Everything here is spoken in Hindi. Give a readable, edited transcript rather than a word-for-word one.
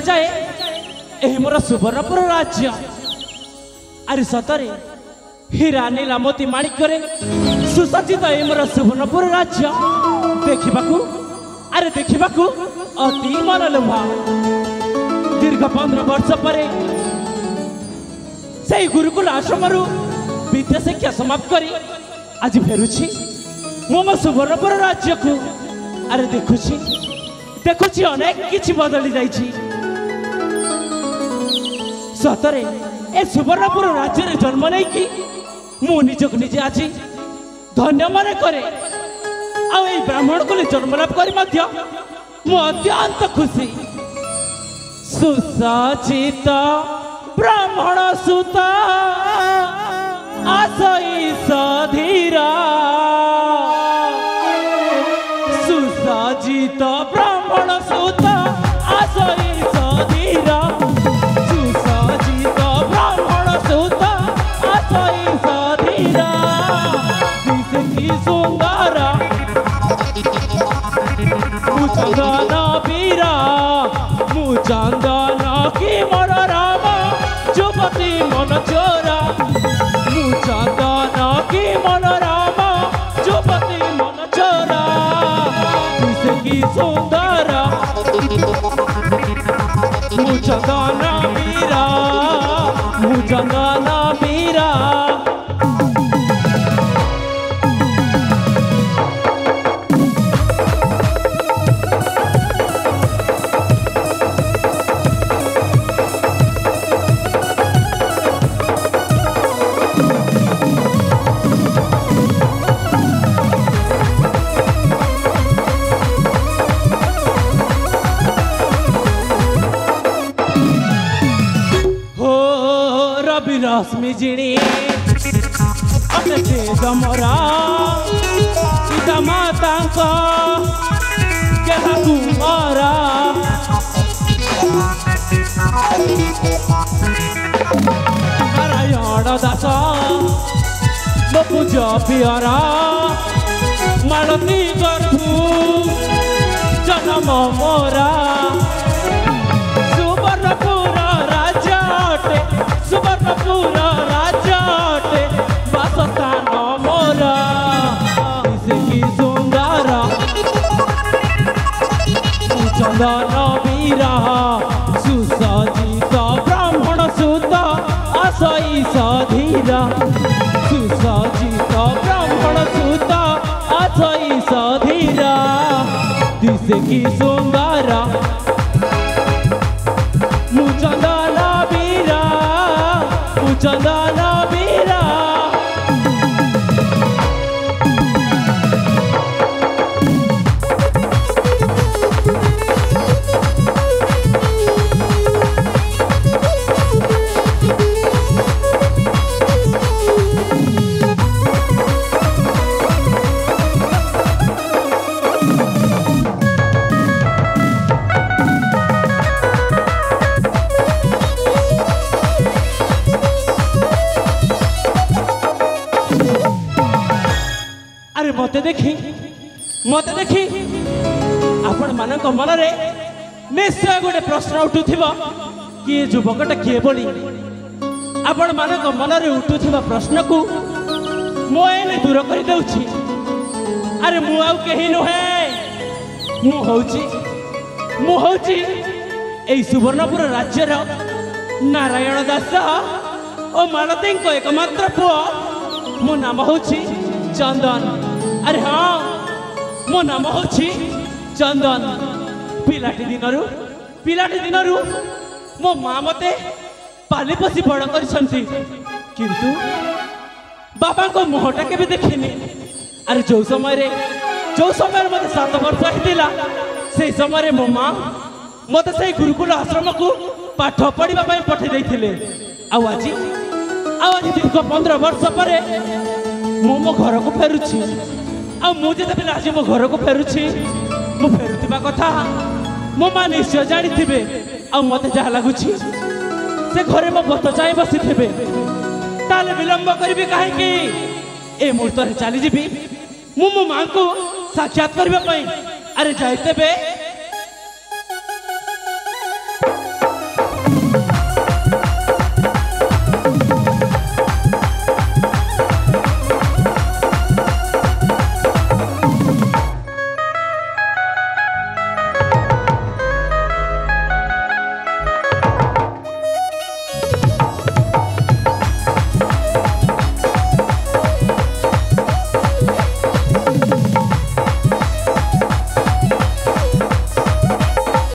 जाए यही मोर सुवर्णपुर राज्य। अरे सतरे हीरा नीला मोती माणिक सुसज्जित ए मोर सुवर्णपुर राज्य देखिबाकू अरे देखिबाकू अति मनलोभा। दीर्घ 15 वर्ष पर से गुरुकुल आश्रम विद्या शिक्षा समाप्त करी आज फेरुछि मो सुवर्णपुर राज्य को। अरे देखुछि देखुछि अनेक किछि बदली जाइछि। सतरे ए सुवर्णपुर राज्य रे जन्म नहीं कि मु निजक निजे आज धन्य मन करे। आ ब्राह्मण को जन्म लाभ कर मु अत्यंत खुशी। सुसज्जित ब्राह्मण सुता आसई सधीरा। सुसज्जित ब्राह्मण सुता आसई सधीरा। सुसज्जित ब्राह्मण सुता आसई सधीरा। की सुंदर मुचंदन बीरा मुचंदन की मोर राम जुपति मन चोरा। मुचंदन की मन राम जुपति मन चोरा। की सुंदर मुचंदन बीरा मुचंदन बीरा। रश्मि जिणी अटे दमरा सीता माता के कुमारा। नारायण दास मो पूज पियरा मालती गर्भु जन्म मोरा। सुवर्णपुर राजा अटे सुवर्णपुर राजा अटे वासस्थान मोरा। की सुंदर चंदन बीरा सुसज्जित ब्राह्मण सुत आसई सधीरा। सुसज्जित ब्राह्मण सुत आसई सधीरा। दिसे की सुंदर मुचंदन बीरा मुचंदन बीरा। मत देखी आपण मान मन निश्चय गोटे प्रश्न उठुथिबो कि युवकटा किए बोली। आपण मान मन उठुथिबा प्रश्न को मोए दूर कर दउछि। अरे मु आउ केही नुहे मु होउछि एई सुवर्णपुर राज्यर नारायण दास ओ मालती एकमात्र पुओ। मो नाम होउछि चंदन। अरे हाँ मो नाम होछि चंदन। पिलाटी दिनरु मो माँ मते पाली पोसी बड़ करिसंती किंतु बाबा को मुहटा के भी देखिनी। अरे जो समय मते 7 वर्ष होइतिला से समय मो माँ मते से गुरुकुल आश्रम को पाठ पढ़िबा पई पठे दैथिले। आज दीर्घ 15 वर्ष पर मो घर को फेरुछि। मुझे आज मो घर को फेरुछि मु फेरुथिबा कथा मो माँ निश्चय जानी थे। मत जहाँ लगुच से घरे मो बत चाहे बसी थे ताले विलंब करी कहीं ए मुहूर्त चली जी मो माँ को साक्षात करने। अरे जाते